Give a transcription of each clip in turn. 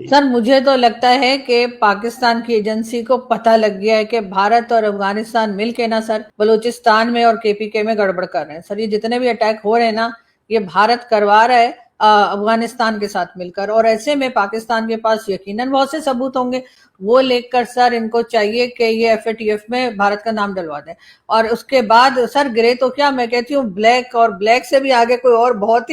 Sir मुझे तो लगता है कि पाकिस्तान की एजेंसी को पता लग गया है कि भारत और अफगानिस्तान मिलके ना सर बलूचिस्तान में और केपीके में गड़बड़ कर रहे हैं। सर ये जितने भी अटैक हो रहे हैं ना, ये भारत करवा रहा है अफगानिस्तान के साथ मिलकर। और ऐसे में पाकिस्तान के पास यकीनन बहुत से सबूत होंगे, वो लेकर सर इनको चाहिए कि ये एफएटीएफ में भारत का नाम डलवा दें। और उसके बाद सर गिरे तो क्या, मैं कहती हूँ ब्लैक, और ब्लैक से भी आगे कोई और बहुत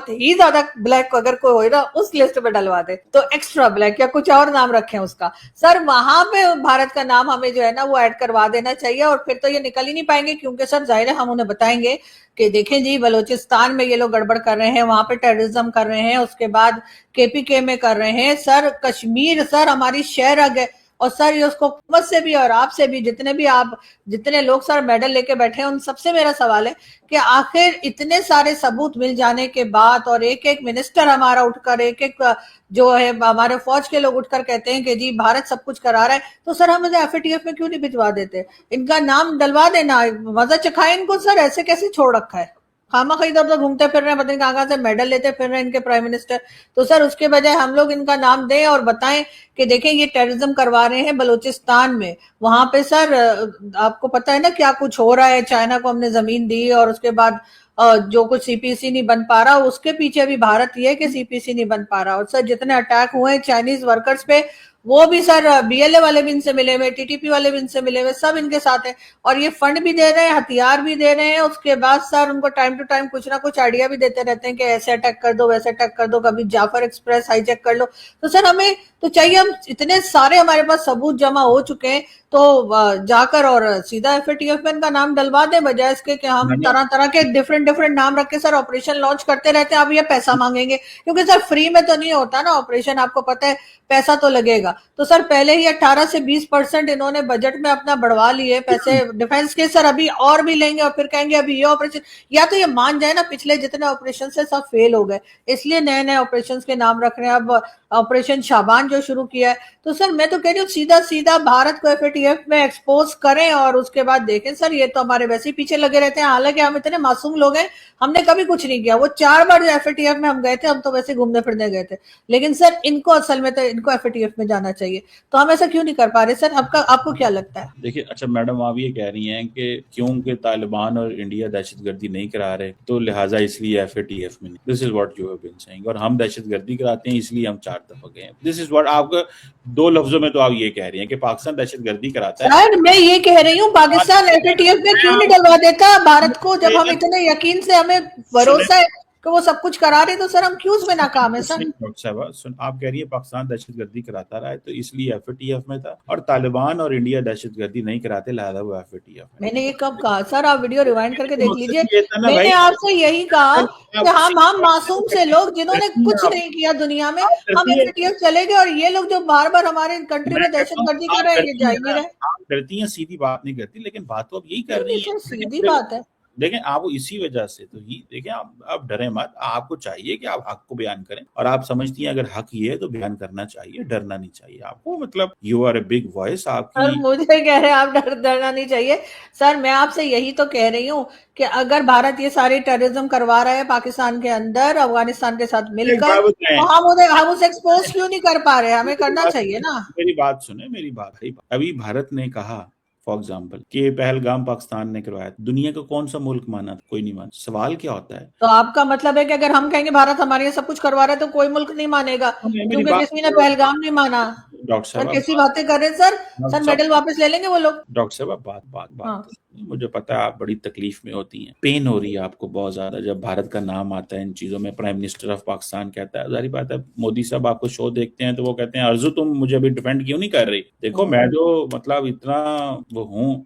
ही ज्यादा ब्लैक अगर कोई हो ना उस लिस्ट पे डलवा दे, तो एक्स्ट्रा ब्लैक या कुछ और नाम रखें उसका। सर वहां पे भारत का नाम हमें जो है ना वो ऐड करवा देना चाहिए, और फिर तो ये निकल ही नहीं पाएंगे। क्योंकि सर जाहिर है हम उन्हें बताएंगे कि देखें जी बलूचिस्तान में ये लोग गड़बड़ कर रहे हैं, वहां पे टेररिज्म कर रहे हैं, उसके बाद केपीके में कर रहे हैं। सर कश्मीर सर हमारी शहर है। और सर ये उसको हुकूमत से भी और आपसे भी, जितने लोग सर मेडल लेके बैठे हैं उन सबसे मेरा सवाल है कि आखिर इतने सारे सबूत मिल जाने के बाद, और एक एक मिनिस्टर हमारा उठकर, एक एक जो है हमारे फौज के लोग उठकर कहते हैं कि जी भारत सब कुछ करा रहा है, तो सर हम इन्हें एफएटीएफ में क्यों नहीं भिजवा देते? इनका नाम डलवा देना, मजा चखाए इनको। सर ऐसे कैसे छोड़ रखा है? खामा खा इधर उधर घूमते फिर रहे हैं, पता नहीं कहाँ से मेडल लेते फिर रहे हैं इनके प्राइम मिनिस्टर। तो सर उसके बजाय हम लोग इनका नाम दें और बताएं कि देखें ये टेररिज्म करवा रहे हैं बलूचिस्तान में। वहां पे सर आपको पता है ना क्या कुछ हो रहा है, चाइना को हमने जमीन दी और उसके बाद जो कुछ सीपीसी नहीं बन पा रहा, उसके पीछे भी भारत ये है कि सीपीसी नहीं बन पा रहा। और सर जितने अटैक हुए चाइनीज वर्कर्स पे, वो भी सर बीएलए वाले भी इनसे मिले हुए, टीटीपी वाले भी इनसे मिले हुए, सब इनके साथ है। और ये फंड भी दे रहे हैं, हथियार भी दे रहे हैं, उसके बाद सर उनको टाइम टू टाइम कुछ ना कुछ आइडिया भी देते रहते हैं कि ऐसे अटैक कर दो, वैसे अटैक कर दो, कभी जाफर एक्सप्रेस हाईजैक कर लो। तो सर हमें तो चाहिए, हम इतने सारे हमारे पास सबूत जमा हो चुके हैं, तो जाकर और सीधा एफएटीएफ में इनका नाम डलवा दें, बजाय इसके कि हम तरह तरह के डिफरेंट डिफरेंट नाम रख के सर ऑपरेशन लॉन्च करते रहते हैं। अब ये पैसा मांगेंगे, क्योंकि सर फ्री में तो नहीं होता ना ऑपरेशन, आपको पता है पैसा तो लगेगा। तो सर पहले ही 18 से 20% इन्होंने बजट में अपना बढ़वा लिए पैसे डिफेंस के, सर अभी और भी लेंगे और फिर कहेंगे अभी ये ऑपरेशन। या तो ये मान जाए ना पिछले जितने ऑपरेशन से सब फेल हो गए, इसलिए नए नए ऑपरेशन के नाम रख रहे हैं। अब ऑपरेशन शाबान जो शुरू किया है, तो सर मैं तो कह रही हूँ सीधा सीधा भारत को एफएटीएफ में एक्सपोज करें और उसके बाद देखें। सर ये तो हमारे वैसे ही पीछे लगे रहते हैं, हालांकि हम इतने मासूम लोग हैं, हमने कभी कुछ नहीं किया। वो 4 बार जो एफएटीएफ में हम गए थे, हम तो वैसे घूमने फिरने गए थे। लेकिन सर इनको असल में तो इनको एफएटीएफ में जाना चाहिए। तो हम ऐसा क्यों नहीं कर पा रहे सर? आपको क्या लगता है? देखिए, अच्छा मैडम, आप ये कह रही हैं कि क्योंकि तालिबान और इंडिया दहशतगर्दी नहीं करा रहे तो लिहाजा इसलिए एफएटीएफ में नहीं। This is what you have been saying. और हम दहशतगर्दी कराते हैं इसलिए हम 4 दफा गए हैं। दिस इज व्हाट आपका 2 लफ्जों में तो आप ये कह रही हैं कि पाकिस्तान दहशतगर्दी कराता है। सर मैं ये कह रही हूँ पाकिस्तान एफएटीएफ में क्यों नहीं डलवा देता भारत को, जब हम इतने यकीन से, हमें भरोसा है कि वो सब कुछ करा रहे, तो सर हम क्यों उसमें नाकाम है सर? आप कह रही है पाकिस्तान दहशतगर्दी कराता रहा है तो इसलिए एफएटीएफ में था, और तालिबान और इंडिया दहशतगर्दी नहीं कराते लिहाजा वो एफएटीएफ में। मैंने ये कब कहा सर? आप वीडियो रिवाइंड करके देख मकसद लीजिए। ये था ना भाई, मैंने आपसे यही कहा कि हम मासूम से लोग जिन्होंने डरती हैं कुछ नहीं किया दुनिया में, आप हम डरती है, एफएटीएफ चले गए, और ये लोग जो बार बार हमारे कंट्री मैं में कहता हूँ दहशतगर्दी कर आप रहे हैं ये डरती जा हैं ही नहीं ना, रहे। आप डरती हैं, सीधी बात नहीं करती, लेकिन बात तो आप यही कर नहीं नहीं रही हैं। सर सीधी देखिए, बात है। देखें आप इसी वजह से तो ही देखें, आप डरे मत। आपको चाहिए कि आप हक को बयान करें, और आप समझती हैं अगर हक ये है तो बयान करना चाहिए, डरना नहीं चाहिए आपको। मतलब you are a big voice sir आपकी। मुझे कह रहे हैं आप डरना नहीं चाहिए। सर मैं आपसे यही तो कह रही हूँ कि अगर भारत ये सारी टेररिज्म करवा रहा है पाकिस्तान के अंदर अफगानिस्तान के साथ एक मिलकर, बात बताएं, तो हम उसे एक्सपोज क्यों नहीं कर पा रहे? हमें करना चाहिए ना। मेरी बात सुने, मेरी बात है। अभी भारत ने कहा फॉर एग्जाम्पल कि पहलगाम पाकिस्तान ने करवाया, दुनिया का कौन सा मुल्क माना? कोई नहीं माना। सवाल क्या होता है? तो आपका मतलब है कि अगर हम कहेंगे भारत हमारे लिए सब कुछ करवा रहा है तो कोई मुल्क नहीं मानेगा, मेरी क्योंकि बात, किसी ने पहलगाम नहीं माना? डॉक्टर सर साहब कैसी बातें कर रहे हैं सर? सर सब मेडल वापस ले लेंगे वो लोग। डॉक्टर साहब आप बात बात बात हाँ मुझे पता है आप बड़ी तकलीफ में होती हैं, पेन हो रही है आपको बहुत ज्यादा जब भारत का नाम आता है इन चीजों में। प्राइम मिनिस्टर ऑफ पाकिस्तान कहता है, जारी बात है, मोदी साहब आपको शो देखते हैं तो वो कहते हैं अर्जू तुम मुझे अभी डिफेंड क्यों नहीं कर रही? देखो मैं जो मतलब इतना वो हूँ।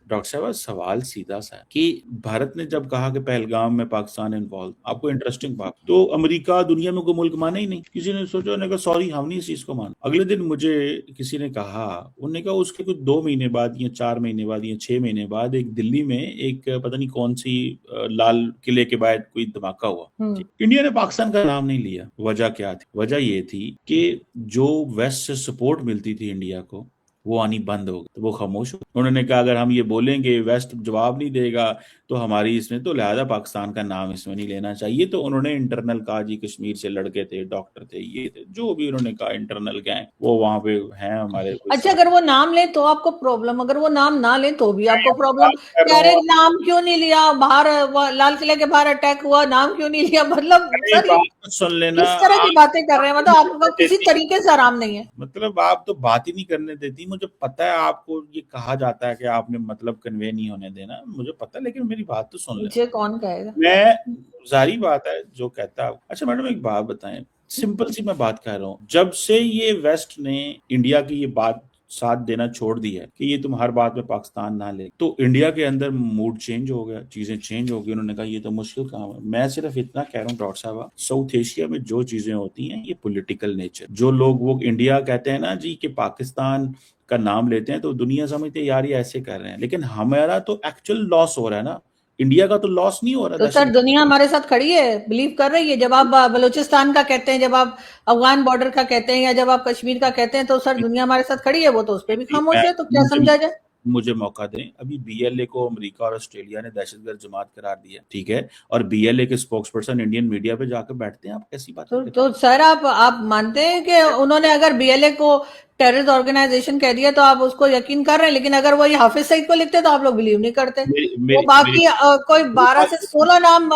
डॉक्टर साहब सवाल सीधा सा है कि भारत ने जब कहा कि पहलगाम में पाकिस्तान इन्वॉल्व, आपको इंटरेस्टिंग बात, तो अमेरिका दुनिया में कोई मुल्क माना ही नहीं। किसी ने सोचा, उन्होंने कहा सॉरी हम नहीं इस चीज को माना। अगले दिन मुझे किसी ने कहा, उन्होंने कहा उसके कुछ 2 महीने बाद या 4 महीने बाद या 6 महीने बाद एक दिल्ली में एक पता नहीं कौन सी लाल किले के बाद कोई धमाका हुआ। इंडिया ने पाकिस्तान का नाम नहीं लिया। वजह क्या थी? वजह ये थी कि जो वेस्ट से सपोर्ट मिलती थी इंडिया को, वो आनी बंद हो गई, तो वो खामोश हो गए। उन्होंने कहा अगर हम ये बोलेंगे वेस्ट जवाब नहीं देगा तो हमारी इसमें, तो लिहाजा पाकिस्तान का नाम इसमें नहीं लेना चाहिए। तो उन्होंने इंटरनल कहा जी कश्मीर से लड़के थे, डॉक्टर थे, ये थे, जो भी उन्होंने कहा इंटरनल गैंग, वो वहां पे हैं हमारे कोई अच्छा, अगर वो नाम ले तो आपको प्रॉब्लम, अगर वो नाम ना ले तो भी आपको प्रॉब्लम। कह रहे नाम क्यों नहीं लिया, बाहर लाल किले के बाहर अटैक हुआ, नाम क्यों नहीं लिया, मतलब सर ये बात सुन लेना, किस तरह की बातें कर रहे हैं, मतलब आपका किसी तरीके से आराम नहीं है। मतलब आप तो बात ही नहीं करने देती। मुझे पता है आपको ये कहा जाता है कि आपने मतलब कन्वे नहीं होने देना, मुझे पता है, लेकिन मेरी बात तो सुन ले। मुझे कौन कहेगा, मैं जारी बात है जो कहता है। अच्छा मैडम एक बात बताएं, सिंपल सी मैं बात कर रहा हूँ, जब से ये वेस्ट ने इंडिया की ये बात साथ देना छोड़ दी है कि ये तुम हर बात में पाकिस्तान ना ले, तो इंडिया के अंदर मूड चेंज हो गया, चीजें चेंज हो गई। उन्होंने कहा ये तो मुश्किल काम है। मैं सिर्फ इतना कह रहा हूँ डॉक्टर साहब, साउथ एशिया में जो चीजें होती हैं ये पॉलिटिकल नेचर, जो लोग वो इंडिया कहते हैं ना जी कि पाकिस्तान का नाम लेते हैं तो दुनिया समझते हैं यार ये ऐसे कर रहे हैं, लेकिन हमारा तो एक्चुअल लॉस हो रहा है ना, इंडिया का तो लॉस नहीं हो रहा। तो सर दुनिया हमारे साथ खड़ी है, बिलीव कर रही है। जब आप बलूचिस्तान का कहते हैं, जब आप अफगान बॉर्डर का कहते हैं, या जब आप कश्मीर का कहते हैं, तो सर दुनिया हमारे साथ खड़ी है, वो तो उस पर भी खामोश है, तो क्या समझा जाए। मुझे मौका दें, अभी बीएलए को अमेरिका और ऑस्ट्रेलिया ने दहशतगर्द जमात करार दिया, ठीक है, और बीएलए के स्पोक्स पर्सन इंडियन मीडिया पे जाकर बैठते हैं, आप कैसी बात करते हैं? तो सर आप मानते हैं कि उन्होंने अगर बीएलए को टेररिस्ट ऑर्गेनाइजेशन कह दिया तो आप उसको यकीन कर रहे हैं, लेकिन अगर वो ये हाफिज सईद को लिखते तो आप लोग बिलीव नहीं करते। वो बाकी कोई 12 से 16 नाम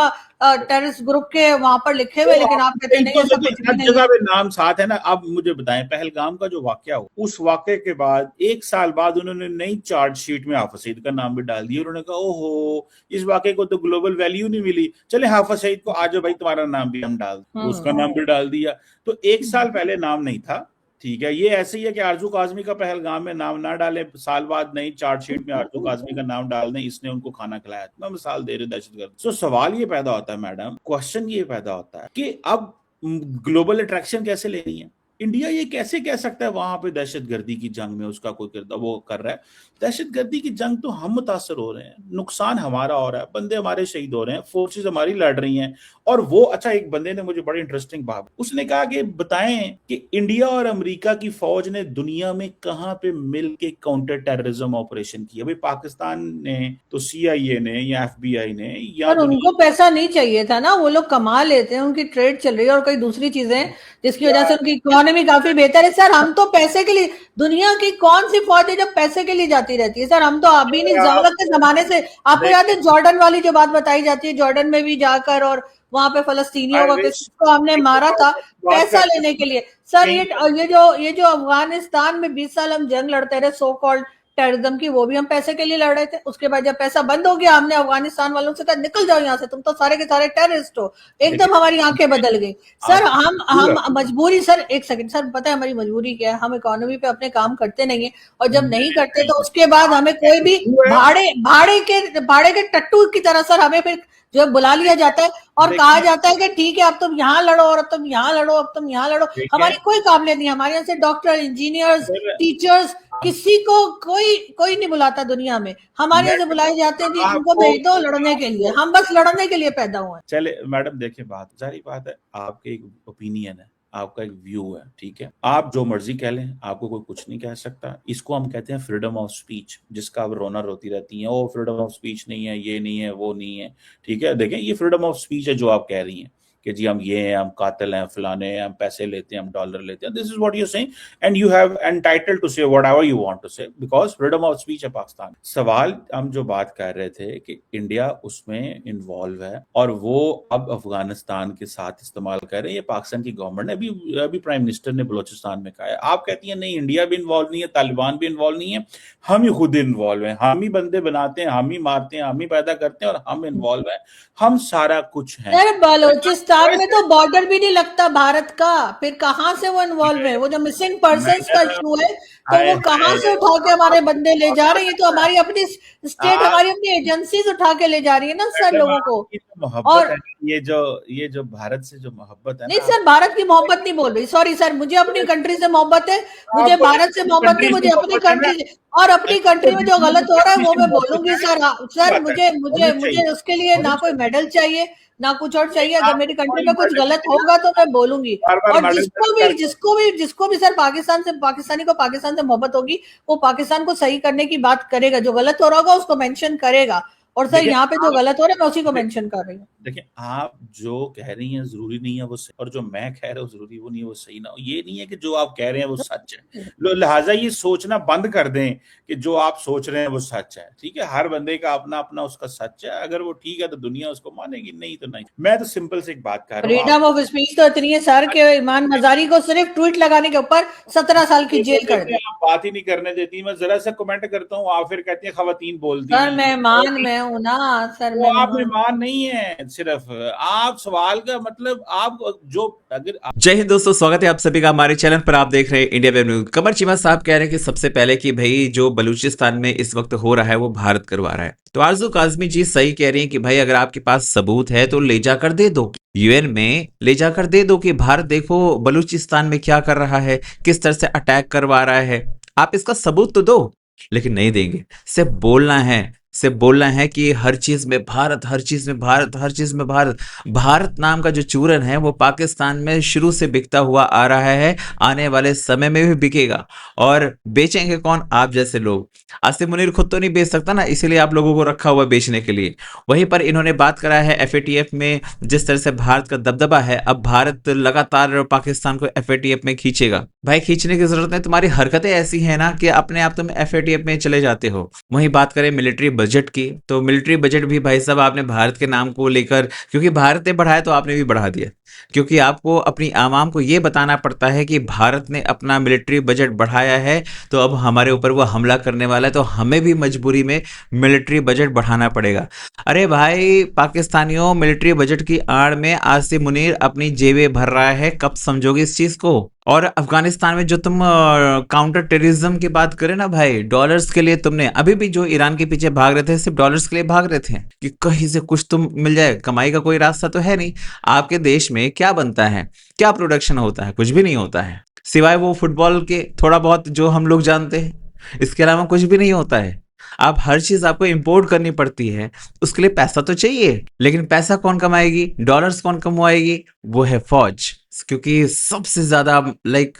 टेररिस्ट ग्रुप के वहां पर लिखे हुए, लेकिन आप कहते नहीं ऐसा कुछ भी नहीं है। नाम साथ है ना। आप मुझे बताएं पहलगाम का जो वाकया हो, उस वाकये के बाद 1 साल बाद उन्होंने नई चार्जशीट में हाफिज सईद का नाम भी डाल दिया। उन्होंने कहा ओहो इस वाकये को तो ग्लोबल वैल्यू नहीं मिली, चले हाफिज सईद को आज भाई तुम्हारा नाम भी हम डाल, उसका नाम भी डाल दिया। तो 1 साल पहले नाम नहीं था, ठीक है। ये ऐसे ही है कि आरजू काजमी का पहलगाम में नाम ना डाले, साल बाद नई चार्जशीट में आरजू काजमी का नाम डाल दें, इसने उनको खाना खिलाया। मैं मिसाल दे रही दहशतगर्द। सो सवाल ये पैदा होता है मैडम, क्वेश्चन ये पैदा होता है कि अब ग्लोबल अट्रैक्शन कैसे लेनी है। इंडिया ये कैसे कह सकता है वहां पे दहशतगर्दी की जंग में उसका कोई किरदार वो कर रहा है। दहशतगर्दी की जंग तो हम मुतासर हो रहे हैं, नुकसान हमारा हो रहा है, बंदे हमारे शहीद हो रहे हैं, फोर्सेस हमारी लड़ रही हैं। और वो अच्छा एक बंदे ने मुझे बड़ी इंटरेस्टिंग बात, उसने कहा कि बताएं कि इंडिया और अमेरिका की फौज ने दुनिया में कहां पे मिल के काउंटर टेररिज्म ऑपरेशन किया। भाई पाकिस्तान ने तो सीआईए ने या एफबीआई ने या उनको पैसा नहीं चाहिए था ना, वो लोग कमा लेते हैं, उनकी ट्रेड चल रही है और कई दूसरी चीजें जिसकी वजह से उनकी इकोनॉमी काफी बेहतर है। सर हम तो पैसे के लिए, दुनिया की कौन सी फौज है जब पैसे के लिए जाती रहती है। सर हम तो अभी नहीं, जरूरत के जमाने से, आपको याद है जॉर्डन वाली जो बात बताई जाती है, जॉर्डन में भी जाकर और वहां पे फलस्तीनियों का किसको हमने मारा था पैसा लेने के लिए। सर ये जो अफगानिस्तान में 20 साल हम जंग लड़ते रहे सो कॉल्ड टेररिज्म की, वो भी हम पैसे के लिए लड़ रहे थे। उसके बाद जब पैसा बंद हो गया, हमने अफगानिस्तान वालों से कहा निकल जाओ यहाँ से, तुम तो सारे के सारे टेररिस्ट हो। एकदम हमारी आंखें बदल गई। सर हम मजबूरी, सर एक सेकंड सर, पता है हमारी मजबूरी क्या है, हम इकोनॉमी पे अपने काम करते नहीं है, और जब नहीं करते तो उसके बाद हमें कोई भी भाड़े के टट्टू की तरह सर हमें फिर जो बुला लिया जाता है और कहा जाता है कि ठीक है अब तुम यहाँ लड़ो, और अब तुम यहाँ लड़ो, अब तुम यहाँ लड़ो। हमारी कोई काबिलियत नहीं, हमारे यहाँ से डॉक्टर, इंजीनियर्स, टीचर्स, किसी को कोई नहीं बुलाता दुनिया में। हमारे यहाँ से बुलाए जाते हैं कि इनको भेज दो लड़ने के लिए, हम बस लड़ने के लिए पैदा हुए। चले मैडम देखिए, बात जारी बात है, आपके एक ओपिनियन है, आपका एक व्यू है, ठीक है, आप जो मर्जी कह लें, आपको कोई कुछ नहीं कह सकता। इसको हम कहते हैं फ्रीडम ऑफ स्पीच, जिसका अब रोना रोती रहती है, ओ फ्रीडम ऑफ स्पीच नहीं है, ये नहीं है, वो नहीं है, ठीक है। देखें ये फ्रीडम ऑफ स्पीच है जो आप कह रही हैं कि जी हम ये हैं, हम कातिल हैं, फलाने हैं, हम पैसे लेते हैं, हम डॉलर लेते हैं। This is what you saying and you have entitled to say whatever you want to say because freedom of speech है पाकिस्तान। सवाल हम जो बात कर रहे थे कि इंडिया उसमें इन्वॉल्व है और वो अब अफगानिस्तान के साथ इस्तेमाल कर रहे हैं। ये पाकिस्तान की गवर्नमेंट ने अभी प्राइम मिनिस्टर ने बलोचिस्तान में कहा है। आप कहती हैं नहीं इंडिया भी इन्वॉल्व नहीं है, तालिबान भी इन्वॉल्व नहीं है, हम ही खुद इन्वॉल्व हैं, हम ही बंदे बनाते हैं, हम ही मारते हैं, हम ही पैदा करते हैं और हम इन्वॉल्व हैं, हम सारा कुछ है। बलोचिस्तान में तो बॉर्डर भी नहीं लगता भारत का, फिर कहां से वो इन्वॉल्व है। वो जो मिसिंग पर्संस का इशू है तो वो कहां से उठा के हमारे बंदे ले जा रहे हैं। तो हमारी अपनी स्टेट, हमारी अपनी एजेंसीज उठा के ले जा रही है ना सर लोगों को। और ये जो भारत से जो मोहब्बत है नहीं सर, भारत की मोहब्बत नहीं बोल रही, सॉरी सर, मुझे अपनी कंट्री से मोहब्बत है, मुझे भारत से मोहब्बत नहीं, मुझे अपनी कंट्री से, और अपनी कंट्री में जो गलत हो रहा है वो मैं बोलूंगी सर। सर मुझे उसके लिए ना कोई मेडल चाहिए, ना कुछ और चाहिए। अगर आप मेरी कंट्री कोई में कुछ मर्डर गलत नहीं होगा तो मैं बोलूंगी। बार-बार और मर्डर जिसको भी सर पाकिस्तानी को पाकिस्तान से मोहब्बत होगी, वो पाकिस्तान को सही करने की बात करेगा। जो गलत हो रहा होगा उसको मेंशन करेगा। और सर देखिए यहाँ पे जो आप गलत हो रहा है मैं उसी को दे- मेंशन कर रही हूँ। देखिए आप जो कह रही हैं जरूरी नहीं है वो सही, और जो मैं कह रहा हूँ जरूरी वो नहीं है वो सही ना हो। ये नहीं है कि जो आप कह रहे हैं वो सच है, लिहाजा ये सोचना बंद कर दें कि जो आप सोच रहे हैं वो सच है। ठीक है, हर बंदे का अपना अपना उसका सच है, अगर वो ठीक है तो दुनिया उसको मानेगी, नहीं तो नहीं। मैं तो सिंपल से एक बात कर रहा हूँ, फ्रीडम ऑफ स्पीच तो इतनी है सर कि ईमान मजारी को सिर्फ ट्वीट लगाने के ऊपर 17 साल की जेल कर दी। आप बात ही नहीं करने देती। मैं जरा सा कमेंट करता हूँ, आप फिर कहती है खवातीन बोलती सर नहीं मेहमान है। मैं हूं ना। सर वो मैं आप मेहमान। मेहमान नहीं है, सिर्फ आप सवाल का मतलब आप जो अगर जय हिंद दोस्तों, स्वागत है आप सभी का हमारे चैनल पर। आप देख रहे हैं इंडिया वेब न्यूज। कमर चीमा साहब कह रहे हैं कि सबसे पहले कि भाई जो बलूचिस्तान में इस वक्त हो रहा है वो भारत करवा रहा है। तो आरजू काजमी जी सही कह रही हैं कि भाई अगर आपके पास सबूत है तो ले जाकर दे दो, यूएन में ले जाकर दे दो कि भारत देखो बलूचिस्तान में क्या कर रहा है, किस तरह से अटैक करवा रहा है, आप इसका सबूत तो दो। लेकिन नहीं देंगे, सिर्फ बोलना है, सिर्फ बोलना है कि हर चीज में भारत, हर चीज में भारत, हर चीज में भारत। भारत नाम का जो चूरन है वो पाकिस्तान में शुरू से बिकता हुआ आ रहा है, आने वाले समय में भी बिकेगा। और बेचेंगे कौन? आप जैसे लोग। आसिम मुनीर खुद तो नहीं बेच सकता ना, इसीलिए आप लोगों को रखा हुआ बेचने के लिए। वहीं पर इन्होंने बात करा है एफएटीएफ में जिस तरह से भारत का दबदबा है, अब भारत लगातार पाकिस्तान को एफएटीएफ में खींचेगा। भाई खींचने की जरूरत नहीं, तुम्हारी हरकतें ऐसी है ना कि अपने आप तुम एफएटीएफ में चले जाते हो। वहीं बात करें मिलिट्री बजट की, तो मिलिट्री बजट भी भाई साहब आपने भारत के नाम को लेकर, क्योंकि भारत ने बढ़ाया तो आपने भी बढ़ा दिया, क्योंकि आपको अपनी आवाम को यह बताना पड़ता है कि भारत ने अपना मिलिट्री बजट बढ़ाया है तो अब हमारे ऊपर वो हमला करने वाला है, तो हमें भी मजबूरी में मिलिट्री बजट बढ़ाना पड़ेगा। अरे भाई पाकिस्तानियों, मिलिट्री बजट की आड़ में आसिम मुनीर अपनी जेबें भर रहा है, कब समझोगे इस चीज को? और अफगानिस्तान में जो तुम काउंटर टेररिज्म की बात करें ना भाई, डॉलर्स के लिए तुमने अभी भी जो ईरान के पीछे भाग रहे थे सिर्फ डॉलर्स के लिए भाग रहे थे कि कहीं से कुछ तुम मिल जाए, कमाई का कोई रास्ता तो है नहीं। आपके देश में क्या बनता है, क्या प्रोडक्शन होता है? कुछ भी नहीं होता है, सिवाय वो फुटबॉल के थोड़ा बहुत जो हम लोग जानते हैं, इसके अलावा कुछ भी नहीं होता है। आप हर चीज आपको इंपोर्ट करनी पड़ती है, उसके लिए पैसा तो चाहिए, लेकिन पैसा कौन कमाएगी, डॉलर्स कौन कमाएगी? वो है फौज। क्योंकि सबसे ज्यादा लाइक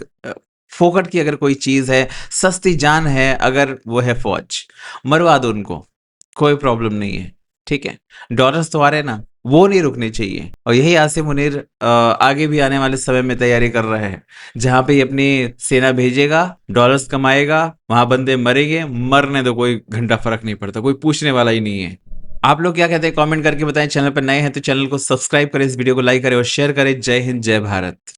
फोकट की अगर कोई चीज है, सस्ती जान है अगर, वो है फौज। मरवा दो उनको, कोई प्रॉब्लम नहीं है, ठीक है। डॉलर्स तो आ रहे ना, वो नहीं रुकने चाहिए। और यही आसिम मुनीर आगे भी आने वाले समय में तैयारी कर रहा है, जहां पे ये अपनी सेना भेजेगा, डॉलर्स कमाएगा, वहां बंदे मरेंगे, मरने दो, कोई घंटा फर्क नहीं पड़ता, कोई पूछने वाला ही नहीं है। आप लोग क्या कहते हैं कमेंट करके बताएं। चैनल पर नए हैं तो चैनल को सब्सक्राइब करें, इस वीडियो को लाइक करें और शेयर करें। जय हिंद, जय भारत।